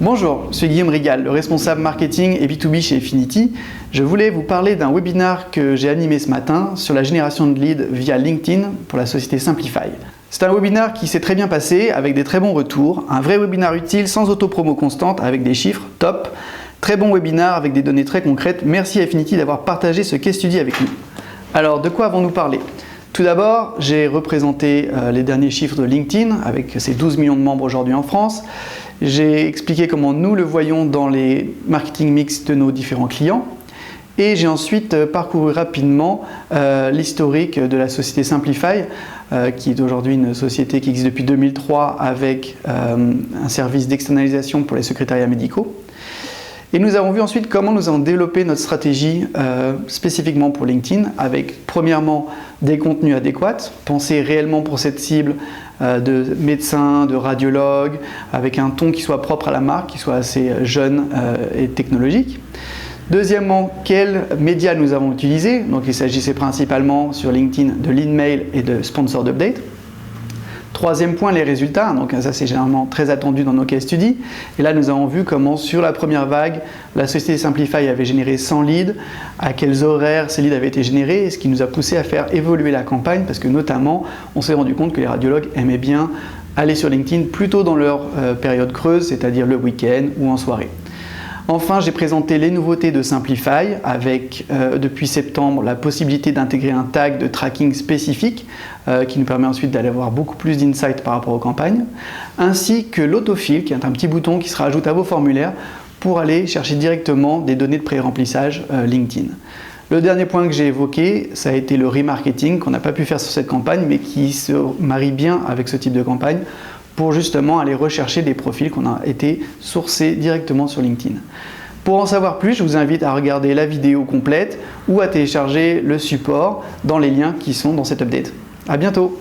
Bonjour, je suis Guillaume Rigal, le responsable marketing et B2B chez Affinity. Je voulais vous parler d'un webinaire que j'ai animé ce matin sur la génération de leads via LinkedIn pour la société Simplify. C'est un webinaire qui s'est très bien passé avec des très bons retours, un vrai webinaire utile sans autopromo constante avec des chiffres top, très bon webinaire avec des données très concrètes. Merci à Affinity d'avoir partagé ce case study avec nous. Alors, de quoi avons-nous parlé ? Tout d'abord, j'ai représenté les derniers chiffres de LinkedIn avec ses 12 millions de membres aujourd'hui en France. J'ai expliqué comment nous le voyons dans les marketing mix de nos différents clients. Et j'ai ensuite parcouru rapidement l'historique de la société Simplify, qui est aujourd'hui une société qui existe depuis 2003 avec un service d'externalisation pour les secrétariats médicaux. Et nous avons vu ensuite comment nous avons développé notre stratégie spécifiquement pour LinkedIn avec premièrement des contenus adéquats, pensés réellement pour cette cible de médecins, de radiologues, avec un ton qui soit propre à la marque, qui soit assez jeune et technologique. Deuxièmement, quels médias nous avons utilisés. Donc il s'agissait principalement sur LinkedIn de lead mail et de sponsored update. Troisième point, les résultats. Donc ça c'est généralement très attendu dans nos case studies. Et là nous avons vu comment sur la première vague, la société Simplify avait généré 100 leads, à quels horaires ces leads avaient été générés, et ce qui nous a poussé à faire évoluer la campagne parce que notamment on s'est rendu compte que les radiologues aimaient bien aller sur LinkedIn plutôt dans leur période creuse, c'est-à-dire le week-end ou en soirée. Enfin, j'ai présenté les nouveautés de Simplify avec, depuis septembre, la possibilité d'intégrer un tag de tracking spécifique qui nous permet ensuite d'aller avoir beaucoup plus d'insights par rapport aux campagnes, ainsi que l'autofill, qui est un petit bouton qui se rajoute à vos formulaires pour aller chercher directement des données de pré-remplissage LinkedIn. Le dernier point que j'ai évoqué, ça a été le remarketing qu'on n'a pas pu faire sur cette campagne, mais qui se marie bien avec ce type de campagne, pour justement aller rechercher des profils qu'on a été sourcés directement sur LinkedIn. Pour en savoir plus, je vous invite à regarder la vidéo complète ou à télécharger le support dans les liens qui sont dans cette update. À bientôt!